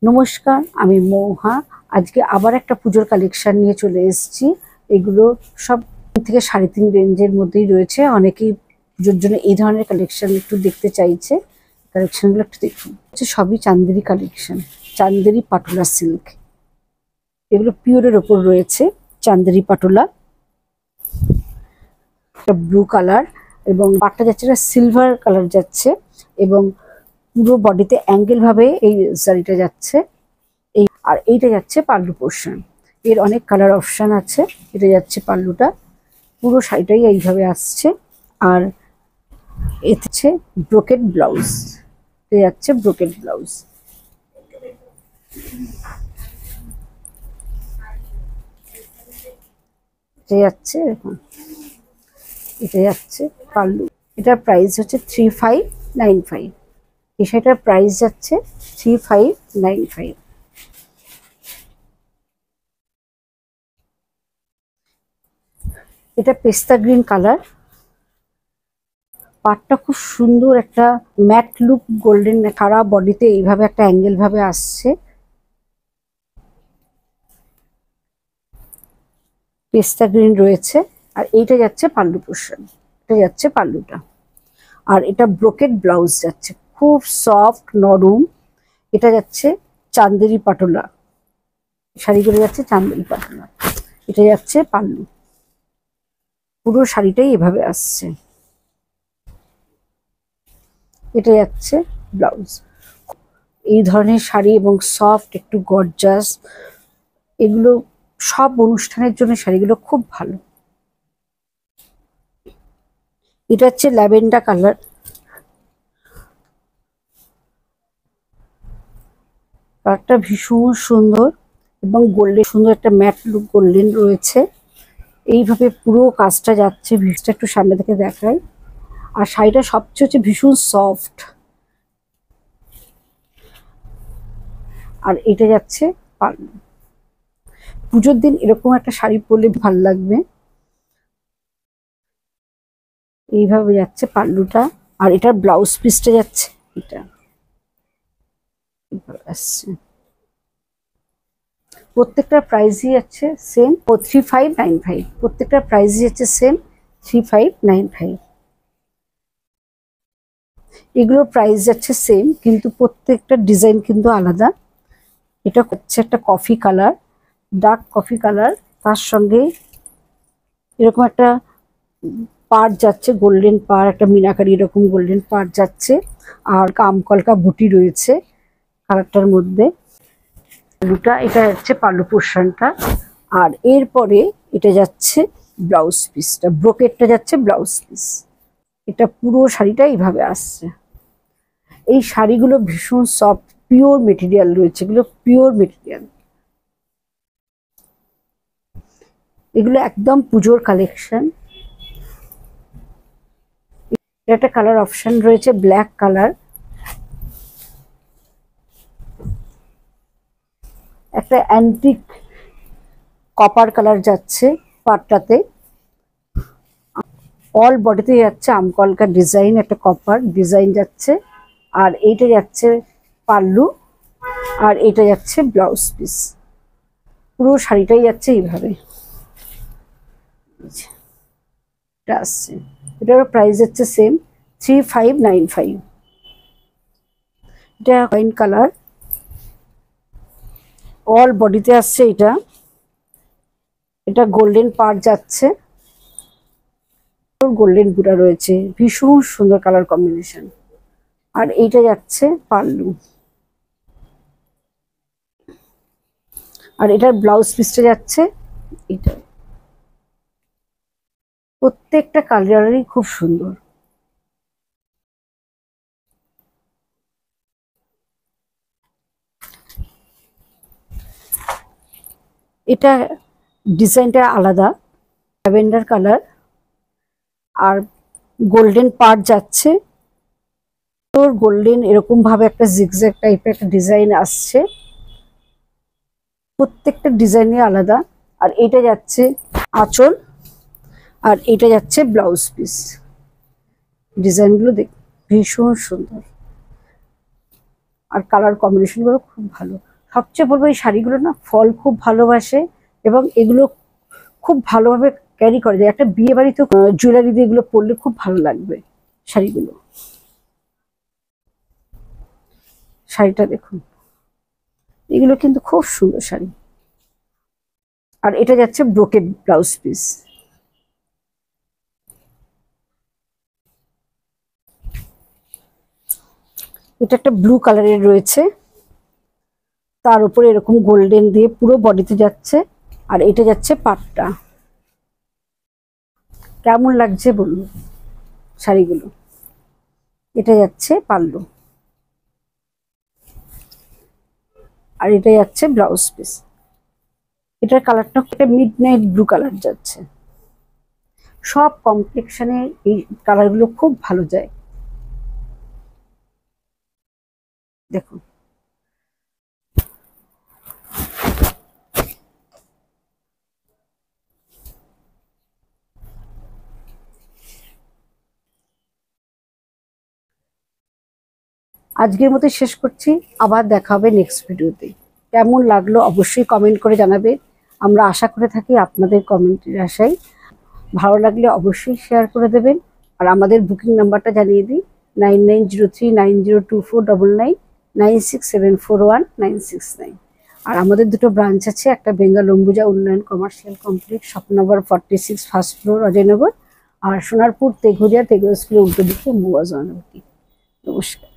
নমস্কার, আমি মৌহা। আজকে আবার একটা পুজোর কালেকশন নিয়ে চলে এসেছি। এগুলো সব থেকে 3.5 রেঞ্জের মধ্যেই রয়েছে। অনেকেই পুজোর জন্য এই ধরনের কালেকশন একটু দেখতে চাইছে। কালেকশনগুলো একটু দেখুন। সবই চান্দেরি কালেকশন, চান্দেরি পাটোলা সিল্ক। এগুলো পিওরের ওপর রয়েছে চান্দেরি পাটোলা। ব্লু কালার এবং পাটটা যাচ্ছে সিলভার কালার যাচ্ছে এবং পুরো বডিতে অ্যাঙ্গেল ভাবে এই শাড়িটা যাচ্ছে। আর এইটা যাচ্ছে পাল্লু পোর্শন। এর অনেক কালার অপশন আছে। এটা যাচ্ছে পাল্লুটা, পুরো শাড়িটাই এইভাবে আসছে। আর এতে হচ্ছে ব্রোকেট ব্লাউজ, এটা যাচ্ছে ব্রোকেট ব্লাউজ। এটা যাচ্ছে এরকম, এটা যাচ্ছে পাল্লু। এটার প্রাইস হচ্ছে 3595। এই শাড়িটার প্রাইস যাচ্ছে 3595। এটা পেস্তা গ্রিন কালার, পাটটা খুব সুন্দর একটা ম্যাট লুক, গোল্ডেন সারা বডিতে এইভাবে একটা অ্যাঙ্গেল ভাবে আসছে। পেস্তা গ্রিন রয়েছে। আর এইটা যাচ্ছে পাল্লু পোর্শন, এটা যাচ্ছে পাল্লুটা। আর এটা ব্রোকেট ব্লাউজ যাচ্ছে, খুব সফট নরম। এটা যাচ্ছে চান্দেরি পাটোলা, শাড়িগুলো যাচ্ছে চান্দেরি পাটোলা। এটা যাচ্ছে পাল্লু, পুরো শাড়িটাই এভাবে আসছে। এটা যাচ্ছে ব্লাউজ। এই ধরনের শাড়ি এবং সফট একটু গর্জাস, এগুলো সব অনুষ্ঠানের জন্য শাড়িগুলো খুব ভালো। এটা হচ্ছে ল্যাভেন্ডার কালার, কালারটা ভীষণ সুন্দর এবং গোল্ডেন, সুন্দর একটা ম্যাট লুক গোল্ডেন রয়েছে। এইভাবে পুরো কাজটা যাচ্ছে। ভিজটা একটু সামনে থেকে দেখাই। আর শাড়িটা সবচেয়ে হচ্ছে ভীষণ সফট। আর এটা যাচ্ছে পাল্লু। পুজোর দিন এরকম একটা শাড়ি পরলে ভালো লাগবে। এইভাবে যাচ্ছে পাল্লুটা। আর এটার ব্লাউজ পিসটা যাচ্ছে এটা আসছে। প্রত্যেকটা প্রাইসই যাচ্ছে সেম 3595। প্রত্যেকটা প্রাইসই যাচ্ছে সেম 3595। এগুলোর প্রাইস যাচ্ছে সেম, কিন্তু প্রত্যেকটা ডিজাইন কিন্তু আলাদা। এটা হচ্ছে একটা coffee colour, dark coffee colour, তার সঙ্গে এরকম একটা পাড় যাচ্ছে, গোল্ডেন পাড়, একটা মিনাকারি এরকম গোল্ডেন পাড় যাচ্ছে। আর কামকলকা বুটি রয়েছে কালারটার মধ্যে। পাল্লুটা, এটা যাচ্ছে পাল্লু পোর্শনটা। আর এরপরে এটা যাচ্ছে ব্লাউজ পিসটা, ব্রোকেটটা যাচ্ছে ব্লাউজ পিস। এটা পুরো শাড়িটা এইভাবে আসছে। এই শাড়িগুলো ভীষণ সফট, পিওর মেটেরিয়াল রয়েছে, এগুলো পিওর মেটেরিয়াল। এগুলো একদম পুজোর কালেকশন। একটা কালার অপশন রয়েছে ব্ল্যাক কালার, একটা অ্যান্টিক কপার কালার যাচ্ছে পাটটাতে। অল বডিতে যাচ্ছে আমকলকা ডিজাইন, একটা কপার ডিজাইন যাচ্ছে। আর এইটা যাচ্ছে পাল্লু, আর এটা যাচ্ছে ব্লাউজ পিস। পুরো শাড়িটাই যাচ্ছে এইভাবে এটা আসছে। এটারও প্রাইস হচ্ছে সেম 3595। এটা ওয়াইন কালার, অল বডিতে আসছে এটা। এটা গোল্ডেন পাড় যাচ্ছে, গোল্ডেন বুটা রয়েছে, ভীষণ সুন্দর কালার কম্বিনেশন। আর এইটা যাচ্ছে পাল্লু। আর এটার ব্লাউজ পিসটা যাচ্ছে এটা। প্রত্যেকটা কালারই খুব সুন্দর। এটা ডিজাইনটা আলাদা, ল্যাভেন্ডার কালার আর গোল্ডেন পাড় যাচ্ছে। তোর গোল্ডেন এরকম ভাবে একটা জিগজ্যাগ টাইপের একটা ডিজাইন আসছে। প্রত্যেকটা ডিজাইনই আলাদা। আর এটা যাচ্ছে আঁচল, আর এটা যাচ্ছে ব্লাউজ পিস। ডিজাইনগুলো দেখ ভীষণ সুন্দর, আর কালার কম্বিনেশনগুলো খুব ভালো। সবচেয়ে বলবো এই শাড়িগুলো না ফল খুব ভালোবাসে এবং এগুলো খুব ভালোভাবে ক্যারি করে যায়। একটা বিয়ে বাড়িতে জুয়েলারি দিয়ে এগুলো পরলে খুব ভালো লাগবে শাড়িগুলো। শাড়িটা দেখুন, এগুলো কিন্তু খুব সুন্দর শাড়ি। আর এটা যাচ্ছে ব্রোকেড ব্লাউজ পিস। এটা একটা ব্লু কালারের রয়েছে, তার উপরে এরকম গোল্ডেন দিয়ে পুরো বডিতে যাচ্ছে। আর এটা যাচ্ছে পাটটা। কেমন লাগছে বলুন শাড়িগুলো। এটা যাচ্ছে পাল্লু, আর এটা যাচ্ছে ব্লাউজ পিস। এটার কালারটা একটা মিড নাইট ব্লু কালার যাচ্ছে। সব কমপ্লেকশনে এই কালারগুলো খুব ভালো যায়। দেখুন, আজকের মতো শেষ করছি, আবার দেখা হবে নেক্সট ভিডিওতে। কেমন লাগলো অবশ্যই কমেন্ট করে জানাবে। আমরা আশা করে থাকি আপনাদের কমেন্টের আশায়। ভালো লাগলে অবশ্যই শেয়ার করে দেবেন। আর আমাদের বুকিং নাম্বারটা জানিয়ে দিই, 9903902499, 96741969। আর আমাদের দুটো ব্রাঞ্চ আছে, একটা Bengal Ambuja Unnayan commercial complex, shop number 46, first floor, Ajoynagar. আর সোনারপুর তেঘুরিয়া তেঘুরিয়া স্কুলের উল্টো দিকে মুয়াজ। নমস্কার।